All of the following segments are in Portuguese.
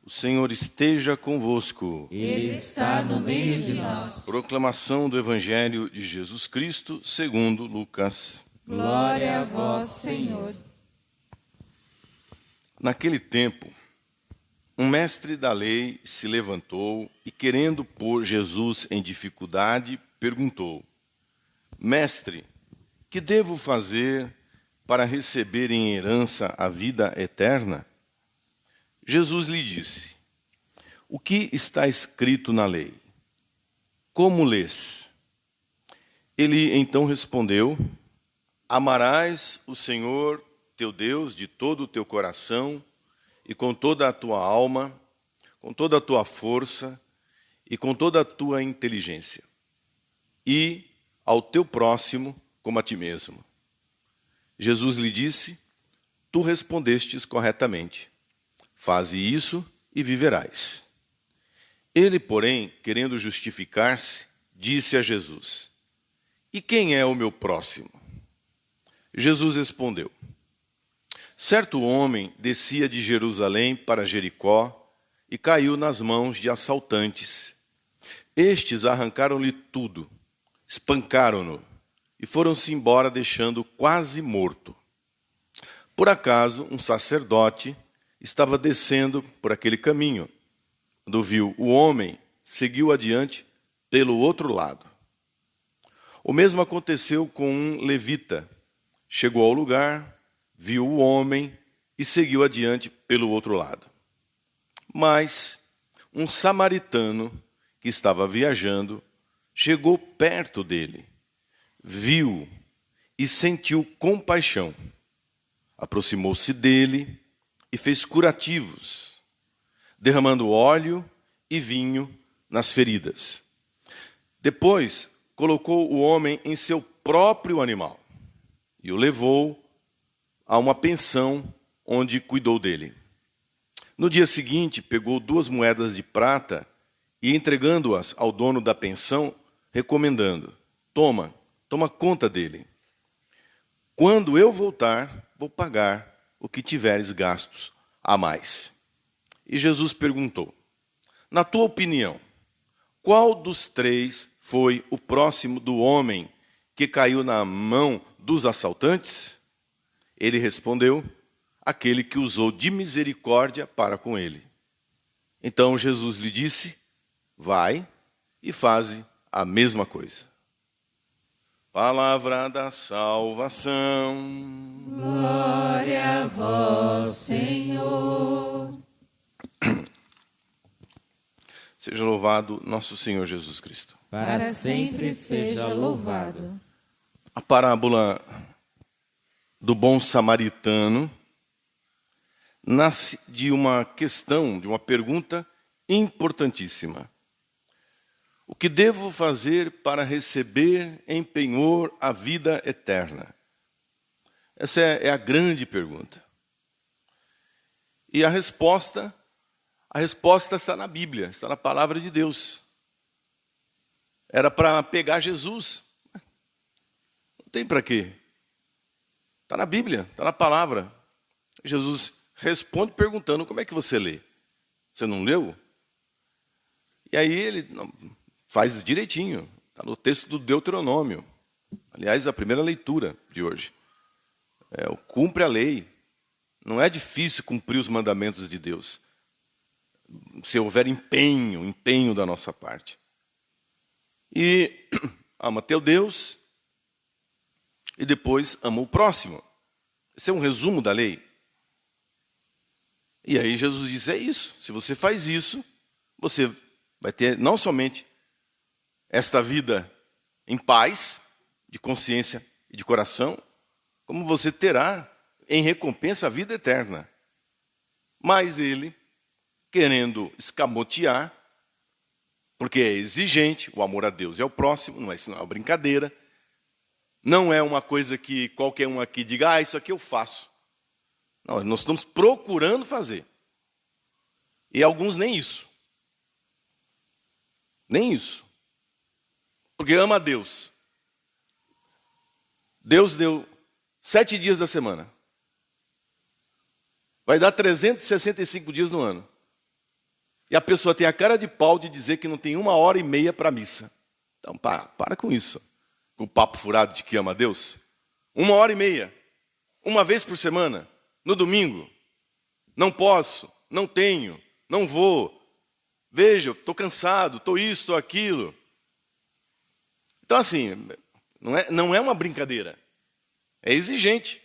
O Senhor esteja convosco. Ele está no meio de nós. Proclamação do Evangelho de Jesus Cristo, segundo Lucas. Glória a vós, Senhor. Naquele tempo, um mestre da lei se levantou e, querendo pôr Jesus em dificuldade, perguntou: Mestre, que devo fazer para receber em herança a vida eterna? Jesus lhe disse: O que está escrito na lei? Como lês? Ele então respondeu: Amarás o Senhor teu Deus de todo o teu coração e com toda a tua alma, com toda a tua força e com toda a tua inteligência, e ao teu próximo como a ti mesmo. Jesus lhe disse: Tu respondestes corretamente. Faze isso e viverás. Ele, porém, querendo justificar-se, disse a Jesus: E quem é o meu próximo? Jesus respondeu: Certo homem descia de Jerusalém para Jericó e caiu nas mãos de assaltantes. Estes arrancaram-lhe tudo, espancaram-no e foram-se embora, deixando-o quase morto. Por acaso, um sacerdote estava descendo por aquele caminho. Quando viu o homem, seguiu adiante pelo outro lado. O mesmo aconteceu com um levita. Chegou ao lugar, viu o homem e seguiu adiante pelo outro lado. Mas um samaritano que estava viajando chegou perto dele, viu e sentiu compaixão. Aproximou-se dele e fez curativos, derramando óleo e vinho nas feridas. Depois colocou o homem em seu próprio animal e o levou a uma pensão onde cuidou dele. No dia seguinte, pegou 2 moedas de prata e, entregando-as ao dono da pensão, recomendando: Toma conta dele. Quando eu voltar, vou pagar o que tiveres gastos a mais. E Jesus perguntou: Na tua opinião, qual dos 3 foi o próximo do homem que caiu na mão dos assaltantes? Ele respondeu: Aquele que usou de misericórdia para com ele. Então Jesus lhe disse: Vai e faze a mesma coisa. Palavra da salvação. Glória a vós, Senhor. Seja louvado nosso Senhor Jesus Cristo. Para sempre seja louvado. A parábola do bom samaritano nasce de uma questão, de uma pergunta importantíssima. O que devo fazer para receber em penhor a vida eterna? Essa é a grande pergunta. E a resposta está na Bíblia, está na palavra de Deus. Era para pegar Jesus. Não tem para quê. Está na Bíblia, está na palavra. Jesus responde perguntando: como é que você lê? Você não leu? E aí ele faz direitinho. Está no texto do Deuteronômio. Aliás, a primeira leitura de hoje. Cumpre a lei. Não é difícil cumprir os mandamentos de Deus, se houver empenho da nossa parte. E ama teu Deus e depois ama o próximo. Esse é um resumo da lei. E aí Jesus diz: é isso. Se você faz isso, você vai ter não somente esta vida em paz, de consciência e de coração, como você terá em recompensa a vida eterna. Mas ele, querendo escamotear, porque é exigente, o amor a Deus e ao próximo, não é uma brincadeira, não é uma coisa que qualquer um aqui diga: isso aqui eu faço. Não, nós estamos procurando fazer. E alguns nem isso. Nem isso. Porque ama a Deus. Deus deu 7 dias da semana. Vai dar 365 dias no ano. E a pessoa tem a cara de pau de dizer que não tem 1h30 para a missa. Então, para com isso. Com o papo furado de que ama a Deus. 1h30. Uma vez por semana. No domingo. Não posso. Não tenho. Não vou. Veja, estou cansado. Estou isso, estou aquilo. Então, assim, não é uma brincadeira. É exigente.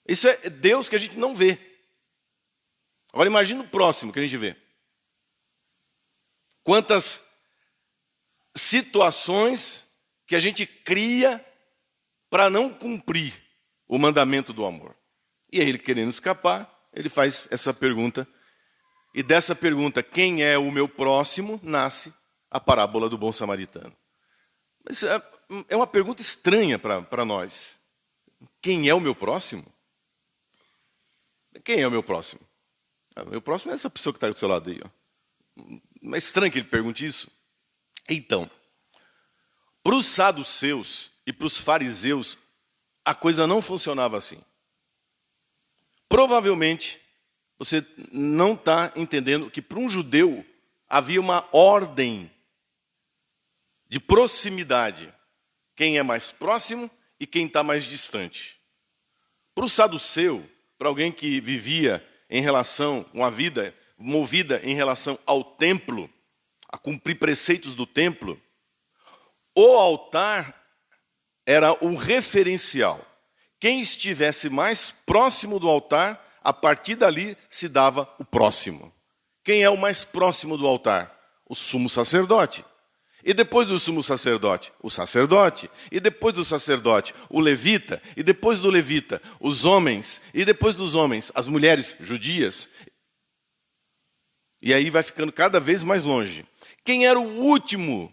Isso é Deus que a gente não vê. Agora imagina o próximo que a gente vê. Quantas situações que a gente cria para não cumprir o mandamento do amor. E aí ele, querendo escapar, ele faz essa pergunta. E dessa pergunta, quem é o meu próximo, nasce a parábola do bom samaritano. Mas é uma pergunta estranha para nós. Quem é o meu próximo? Quem é o meu próximo? O meu próximo é essa pessoa que está do seu lado aí. Ó. Não é estranho que ele pergunte isso? Então, para os saduceus e para os fariseus, a coisa não funcionava assim. Provavelmente, você não está entendendo que para um judeu havia uma ordem de proximidade. Quem é mais próximo e quem está mais distante. Para o saduceu, para alguém que vivia em relação, uma vida movida em relação ao templo, a cumprir preceitos do templo, o altar era o referencial. Quem estivesse mais próximo do altar, a partir dali se dava o próximo. Quem é o mais próximo do altar? O sumo sacerdote. E depois do sumo sacerdote, o sacerdote. E depois do sacerdote, o levita. E depois do levita, os homens. E depois dos homens, as mulheres judias. E aí vai ficando cada vez mais longe. Quem era o último?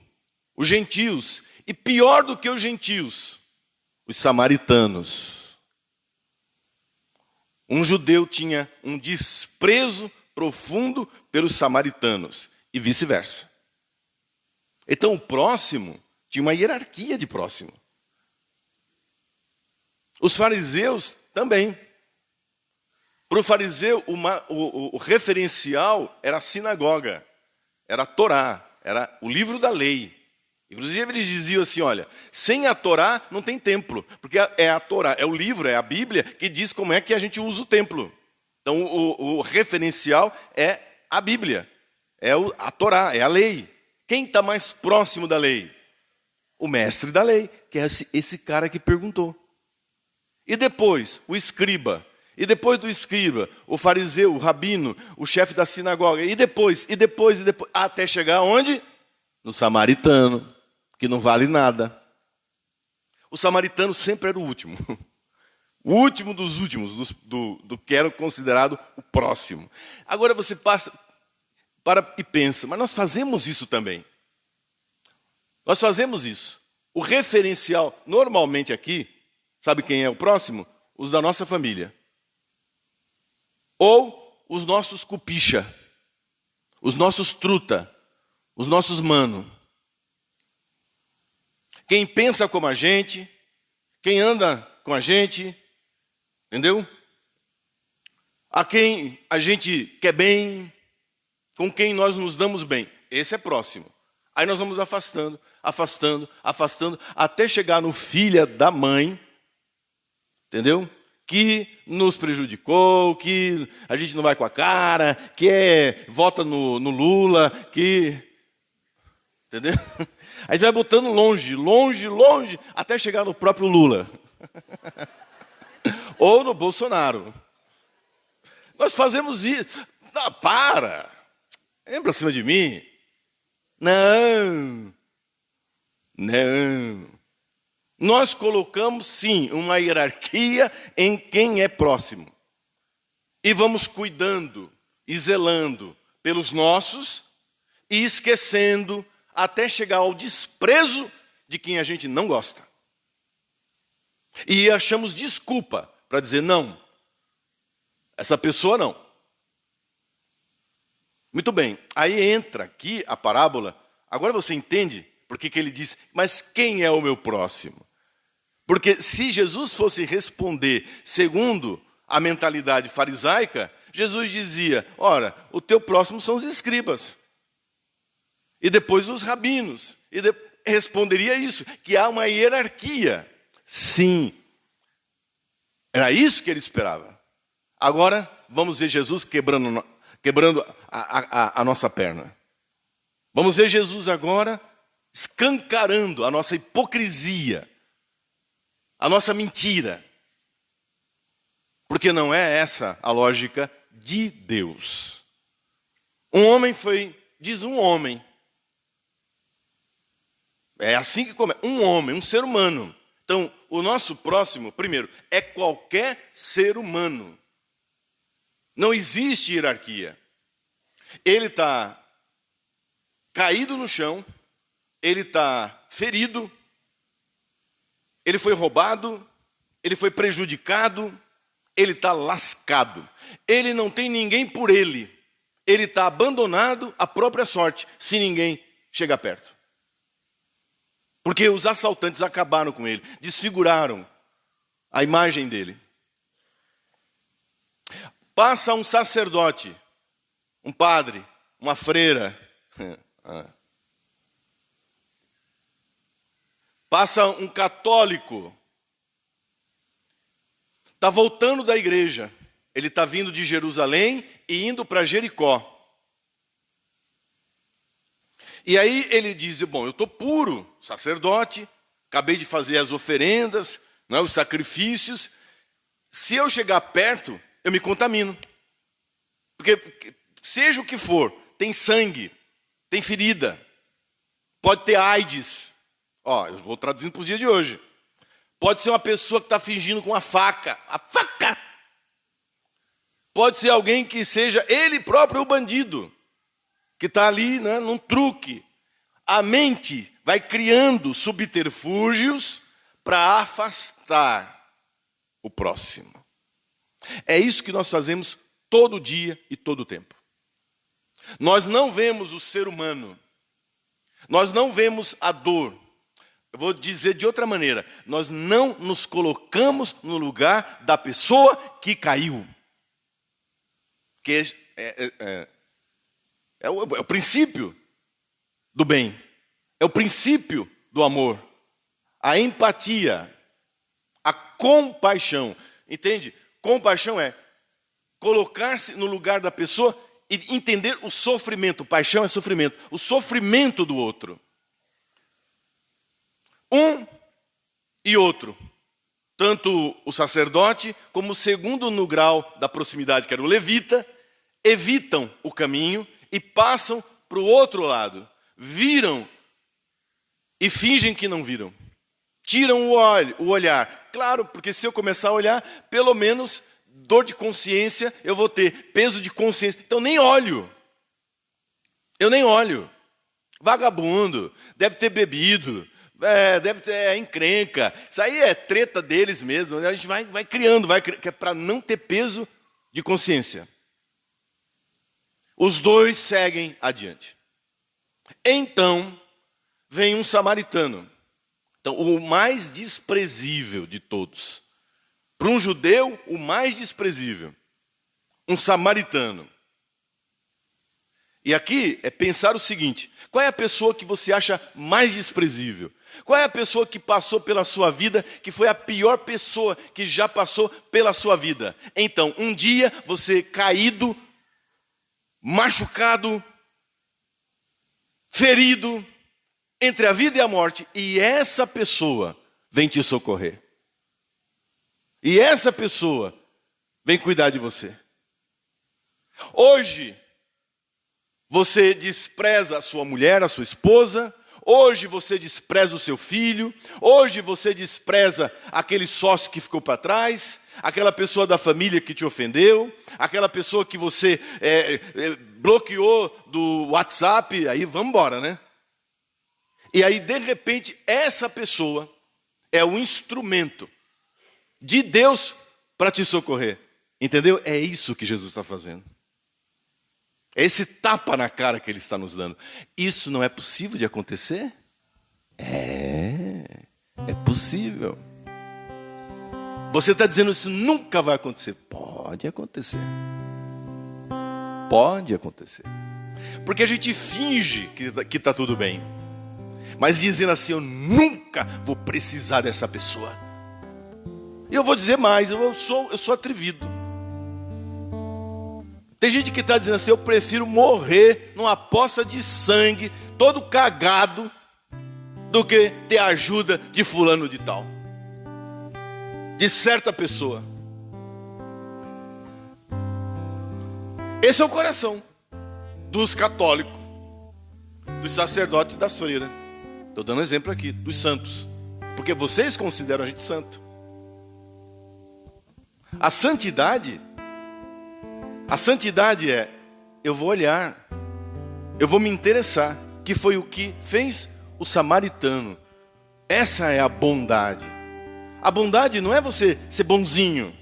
Os gentios. E pior do que os gentios, os samaritanos. Um judeu tinha um desprezo profundo pelos samaritanos. E vice-versa. Então o próximo tinha uma hierarquia de próximo. Os fariseus também. Para o fariseu, o referencial era a sinagoga, era a Torá, era o livro da lei. Inclusive eles diziam assim, olha, sem a Torá não tem templo, porque é a Torá, é o livro, é a Bíblia que diz como é que a gente usa o templo. Então o referencial é a Bíblia, é a Torá, é a lei. Quem está mais próximo da lei? O mestre da lei, que é esse cara que perguntou. E depois, o escriba. E depois do escriba, o fariseu, o rabino, o chefe da sinagoga. E depois, até chegar onde? No samaritano, que não vale nada. O samaritano sempre era o último. O último dos últimos, do que era considerado o próximo. Agora você para e pensa, mas nós fazemos isso também. Nós fazemos isso. O referencial, normalmente aqui, sabe quem é o próximo? Os da nossa família. Ou os nossos cupicha, os nossos truta, os nossos mano. Quem pensa como a gente, quem anda com a gente, entendeu? A quem a gente quer bem, com quem nós nos damos bem. Esse é próximo. Aí nós vamos afastando, até chegar no filho da mãe, entendeu? Que nos prejudicou, que a gente não vai com a cara, que vota no Lula, que... Entendeu? A gente vai botando longe, até chegar no próprio Lula. Ou no Bolsonaro. Nós fazemos isso. Não, para! Vem pra cima de mim. Não. Nós colocamos, sim, uma hierarquia em quem é próximo. E vamos cuidando e zelando pelos nossos e esquecendo até chegar ao desprezo de quem a gente não gosta. E achamos desculpa para dizer não. Essa pessoa não. Muito bem, aí entra aqui a parábola. Agora você entende por que ele diz, mas quem é o meu próximo? Porque se Jesus fosse responder segundo a mentalidade farisaica, Jesus dizia, ora, o teu próximo são os escribas. E depois os rabinos. E responderia isso, que há uma hierarquia. Sim. Era isso que ele esperava. Agora, vamos ver Jesus quebrando a nossa perna. Vamos ver Jesus agora escancarando a nossa hipocrisia, a nossa mentira. Porque não é essa a lógica de Deus. Um homem diz um homem. É assim que começa. Um homem, um ser humano. Então, o nosso próximo, primeiro, é qualquer ser humano. Não existe hierarquia. Ele está caído no chão, ele está ferido, ele foi roubado, ele foi prejudicado, ele está lascado. Ele não tem ninguém por ele. Ele está abandonado à própria sorte, se ninguém chegar perto. Porque os assaltantes acabaram com ele, desfiguraram a imagem dele. Passa um sacerdote, um padre, uma freira. Passa um católico. Está voltando da igreja. Ele está vindo de Jerusalém e indo para Jericó. E aí ele diz, bom, eu estou puro, sacerdote, acabei de fazer as oferendas, os sacrifícios. Se eu chegar perto, eu me contamino. Porque seja o que for, tem sangue, tem ferida, pode ter AIDS. Eu vou traduzindo para os dias de hoje. Pode ser uma pessoa que está fingindo com a faca. Pode ser alguém que seja ele próprio o bandido, que está ali, num truque. A mente vai criando subterfúgios para afastar o próximo. É isso que nós fazemos todo dia e todo tempo. Nós não vemos o ser humano. Nós não vemos a dor. Eu vou dizer de outra maneira. Nós não nos colocamos no lugar da pessoa que caiu. Que é o princípio do bem. É o princípio do amor. A empatia. A compaixão. Entende? Compaixão é colocar-se no lugar da pessoa e entender o sofrimento. Paixão é sofrimento. O sofrimento do outro. Um e outro. Tanto o sacerdote como o segundo no grau da proximidade, que era o levita, evitam o caminho e passam para o outro lado. Viram e fingem que não viram. Tiram o olhar. Claro, porque se eu começar a olhar, pelo menos dor de consciência eu vou ter. Peso de consciência. Então nem olho. Eu nem olho. Vagabundo. Deve ter bebido. Deve ter encrenca. Isso aí é treta deles mesmo. A gente vai criando, que é para não ter peso de consciência. Os dois seguem adiante. Então, vem um samaritano. Então, o mais desprezível de todos. Para um judeu, o mais desprezível. Um samaritano. E aqui é pensar o seguinte: qual é a pessoa que você acha mais desprezível? Qual é a pessoa que passou pela sua vida, que foi a pior pessoa que já passou pela sua vida? Então, um dia você caído, machucado, ferido, entre a vida e a morte, e essa pessoa vem te socorrer. E essa pessoa vem cuidar de você. Hoje, você despreza a sua mulher, a sua esposa. Hoje você despreza o seu filho. Hoje você despreza aquele sócio que ficou para trás. Aquela pessoa da família que te ofendeu. Aquela pessoa que você bloqueou do WhatsApp. Aí vamos embora, né? E aí, de repente, essa pessoa é o instrumento de Deus para te socorrer. Entendeu? É isso que Jesus está fazendo. É esse tapa na cara que Ele está nos dando. Isso não é possível de acontecer? É possível. Você está dizendo isso nunca vai acontecer. Pode acontecer. Pode acontecer. Porque a gente finge que está tudo bem. Mas dizendo assim, eu nunca vou precisar dessa pessoa. E eu vou dizer mais, eu sou atrevido. Tem gente que está dizendo assim, eu prefiro morrer numa poça de sangue, todo cagado, do que ter a ajuda de fulano de tal. De certa pessoa. Esse é o coração dos católicos, dos sacerdotes e das freiras. Estou dando exemplo aqui, dos santos. Porque vocês consideram a gente santo. A santidade é, eu vou olhar, eu vou me interessar, que foi o que fez o samaritano. Essa é a bondade. A bondade não é você ser bonzinho.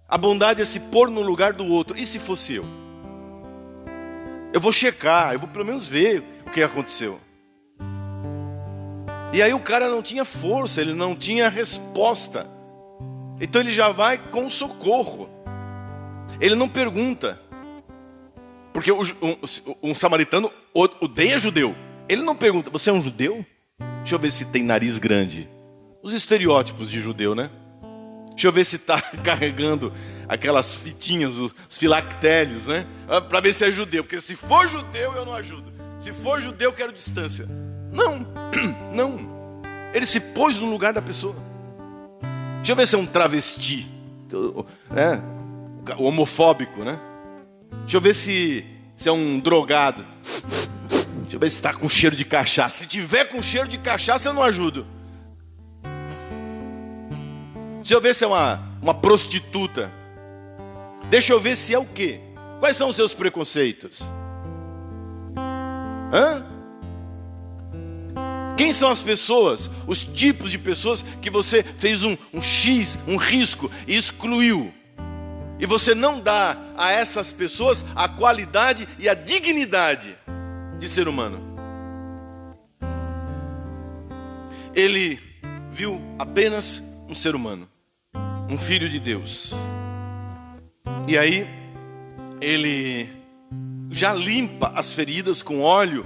A bondade é se pôr no lugar do outro. E se fosse eu? Eu vou checar, eu vou pelo menos ver o que aconteceu. E aí o cara não tinha força, ele não tinha resposta. Então ele já vai com socorro. Ele não pergunta. Porque um samaritano odeia judeu. Ele não pergunta, você é um judeu? Deixa eu ver se tem nariz grande. Os estereótipos de judeu, né? Deixa eu ver se está carregando aquelas fitinhas, os filactérios, né? Para ver se é judeu. Porque se for judeu, eu não ajudo. Se for judeu, eu quero distância. Não, não. Ele se pôs no lugar da pessoa. Deixa eu ver se é um travesti, o homofóbico, né? Deixa eu ver se é um drogado. Deixa eu ver se está com cheiro de cachaça. Se tiver com cheiro de cachaça, eu não ajudo. Deixa eu ver se é uma prostituta. Deixa eu ver se é o quê? Quais são os seus preconceitos? Quem são as pessoas, os tipos de pessoas que você fez um X, um risco e excluiu? E você não dá a essas pessoas a qualidade e a dignidade de ser humano. Ele viu apenas um ser humano, um filho de Deus. E aí, ele já limpa as feridas com óleo,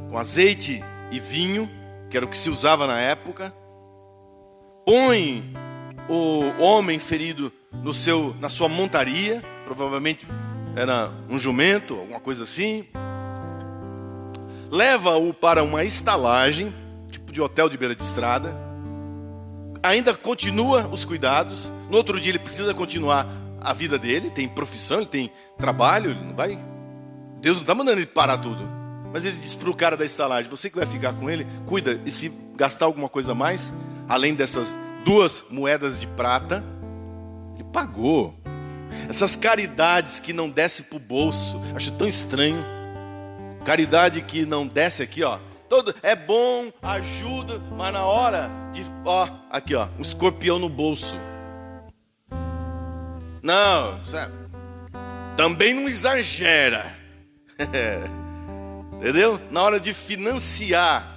com azeite e vinho, que era o que se usava na época. Põe o homem ferido na sua montaria, provavelmente era um jumento, alguma coisa assim. Leva-o para uma estalagem, tipo de hotel de beira de estrada. Ainda continua os cuidados. No outro dia ele precisa continuar a vida dele, tem profissão, ele tem trabalho, ele não vai. Deus não está mandando ele parar tudo. Mas ele diz para o cara da estalagem, você que vai ficar com ele, cuida, e se gastar alguma coisa a mais, além dessas 2 moedas de prata, ele pagou. Essas caridades que não desce para o bolso, acho tão estranho. Caridade que não desce aqui, ó. É bom, ajuda, mas na hora de, aqui, um escorpião no bolso. Não, também não exagera. Entendeu? Na hora de financiar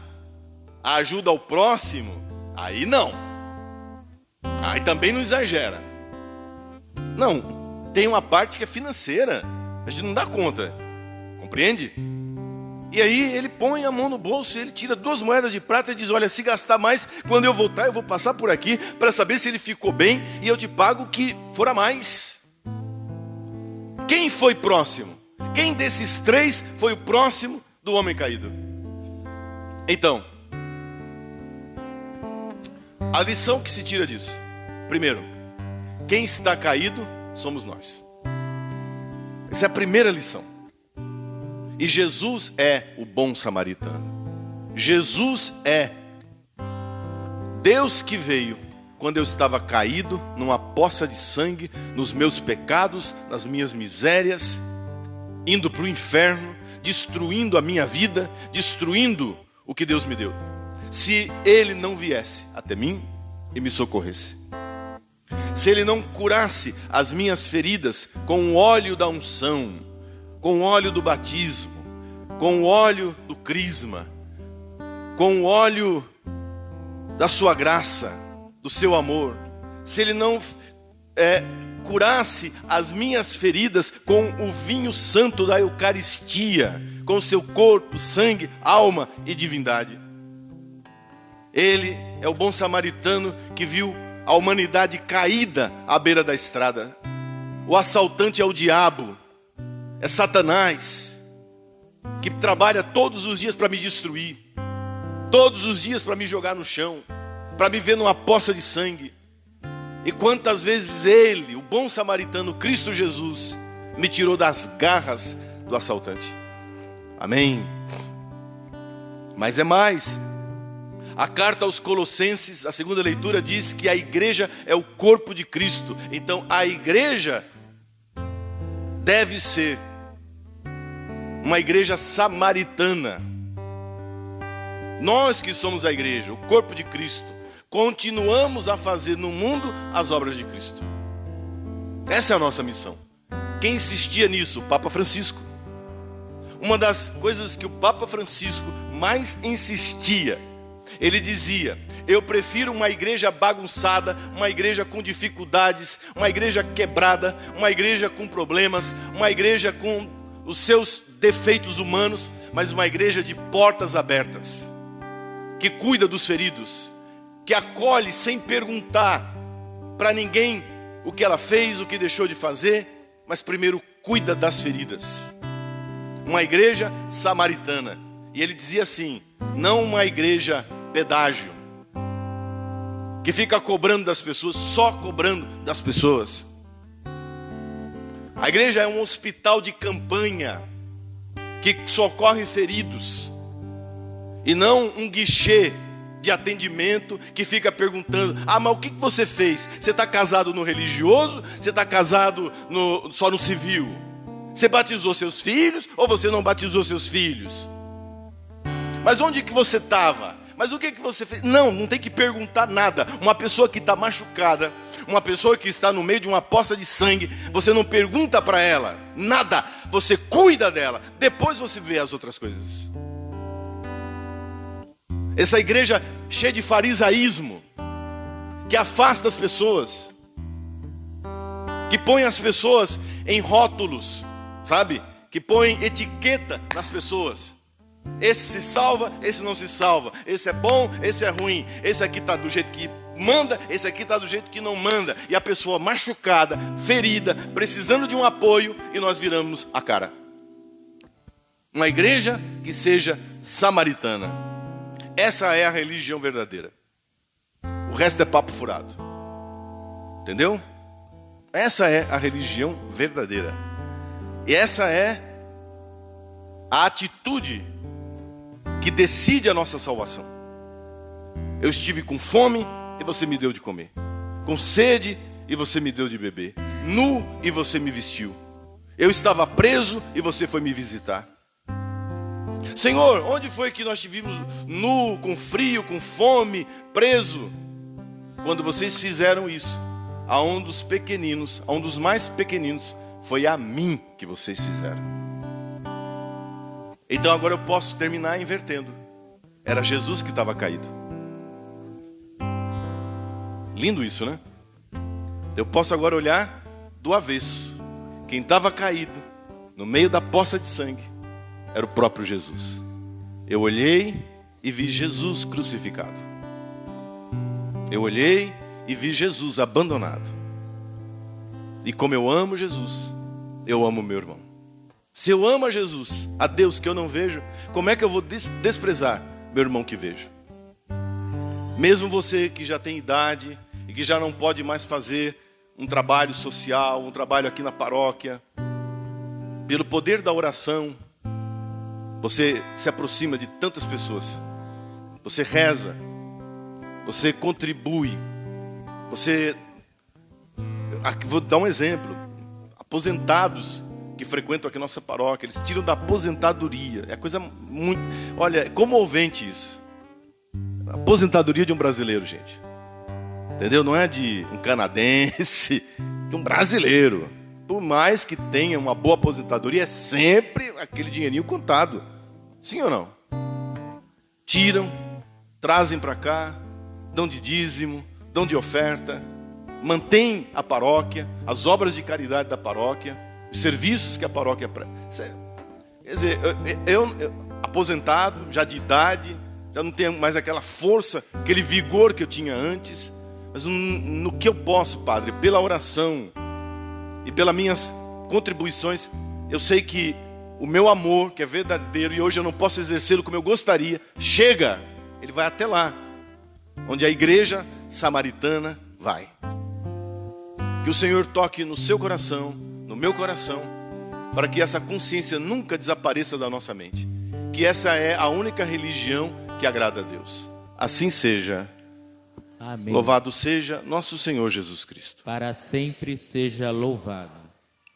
a ajuda ao próximo, aí não. Aí também não exagera. Não, tem uma parte que é financeira. A gente não dá conta. Compreende? E aí ele põe a mão no bolso, ele tira 2 moedas de prata e diz, olha, se gastar mais, quando eu voltar eu vou passar por aqui para saber se ele ficou bem e eu te pago o que for a mais. Quem foi próximo? Quem desses 3 foi o próximo do homem caído? Então, a lição que se tira disso: primeiro, quem está caído somos nós. Essa é a primeira lição. E Jesus é o bom samaritano. Jesus é Deus que veio quando eu estava caído numa poça de sangue, nos meus pecados, nas minhas misérias, indo para o inferno, destruindo a minha vida, destruindo o que Deus me deu. Se Ele não viesse até mim e me socorresse, se Ele não curasse as minhas feridas com o óleo da unção, com o óleo do batismo, com o óleo do crisma, com o óleo da sua graça, do seu amor, se Ele não curasse as minhas feridas com o vinho santo da Eucaristia, com o seu corpo, sangue, alma e divindade. Ele é o bom samaritano que viu a humanidade caída à beira da estrada. O assaltante é o diabo, é Satanás, que trabalha todos os dias para me destruir, todos os dias para me jogar no chão, para me ver numa poça de sangue. E quantas vezes ele, o bom samaritano, Cristo Jesus, me tirou das garras do assaltante. Amém. Mas é mais. A carta aos Colossenses, a segunda leitura, diz que a igreja é o corpo de Cristo. Então a igreja deve ser uma igreja samaritana. Nós que somos a igreja, o corpo de Cristo, continuamos a fazer no mundo as obras de Cristo. Essa é a nossa missão. Quem insistia nisso? O Papa Francisco. Uma das coisas que o Papa Francisco mais insistia, ele dizia: eu prefiro uma igreja bagunçada, uma igreja com dificuldades, uma igreja quebrada, uma igreja com problemas, uma igreja com os seus defeitos humanos, mas uma igreja de portas abertas, que cuida dos feridos, que acolhe sem perguntar para ninguém o que ela fez, o que deixou de fazer, mas primeiro cuida das feridas. Uma igreja samaritana. E ele dizia assim: não uma igreja pedágio, que fica cobrando das pessoas, só cobrando das pessoas. A igreja é um hospital de campanha que socorre feridos, e não um guichê de atendimento que fica perguntando: ah, mas o que você fez? Você está casado no religioso? Você está casado só no civil? Você batizou seus filhos ou você não batizou seus filhos? Mas onde que você estava? Mas o que você fez? Não tem que perguntar nada. Uma pessoa que está machucada, uma pessoa que está no meio de uma poça de sangue, você não pergunta para ela nada, você cuida dela, depois você vê as outras coisas. Essa igreja cheia de farisaísmo, que afasta as pessoas, que põe as pessoas em rótulos, sabe? Que põe etiqueta nas pessoas. Esse se salva, esse não se salva. Esse é bom, esse é ruim. Esse aqui está do jeito que manda, esse aqui está do jeito que não manda. E a pessoa machucada, ferida, precisando de um apoio, e nós viramos a cara. Uma igreja que seja samaritana. Essa é a religião verdadeira. O resto é papo furado. Entendeu? Essa é a religião verdadeira. E essa é a atitude que decide a nossa salvação. Eu estive com fome e você me deu de comer, com sede e você me deu de beber, nu e você me vestiu. Eu estava preso e você foi me visitar. Senhor, onde foi que nós te vimos nu, com frio, com fome, preso? Quando vocês fizeram isso a um dos pequeninos, a um dos mais pequeninos, foi a mim que vocês fizeram. Então agora eu posso terminar invertendo. Era Jesus que estava caído. Lindo isso, né? Eu posso agora olhar do avesso. Quem estava caído no meio da poça de sangue era o próprio Jesus. Eu olhei e vi Jesus crucificado. Eu olhei e vi Jesus abandonado. E como eu amo Jesus, eu amo meu irmão. Se eu amo a Jesus, a Deus que eu não vejo, como é que eu vou desprezar meu irmão que vejo? Mesmo você que já tem idade e que já não pode mais fazer um trabalho social, um trabalho aqui na paróquia, pelo poder da oração, você se aproxima de tantas pessoas. Você reza, você contribui, você... Vou dar um exemplo. Aposentados que frequentam aqui a nossa paróquia, eles tiram da aposentadoria. É coisa muito... Olha, é comovente isso. A aposentadoria de um brasileiro, gente. Entendeu? Não é de um canadense, de um brasileiro. Por mais que tenha uma boa aposentadoria, é sempre aquele dinheirinho contado. Sim ou não? Tiram, trazem para cá, dão de dízimo, dão de oferta. mantém a paróquia, as obras de caridade da paróquia, os serviços que a paróquia presta. Quer dizer, eu aposentado, já de idade, já não tenho mais aquela força, aquele vigor que eu tinha antes, mas no que eu posso, Padre, pela oração e pelas minhas contribuições, eu sei que o meu amor, que é verdadeiro, e hoje eu não posso exercê-lo como eu gostaria, chega, ele vai até lá, onde a igreja samaritana vai. Que o Senhor toque no seu coração, no meu coração, para que essa consciência nunca desapareça da nossa mente. Que essa é a única religião que agrada a Deus. Assim seja. Amém. Louvado seja nosso Senhor Jesus Cristo. Para sempre seja louvado.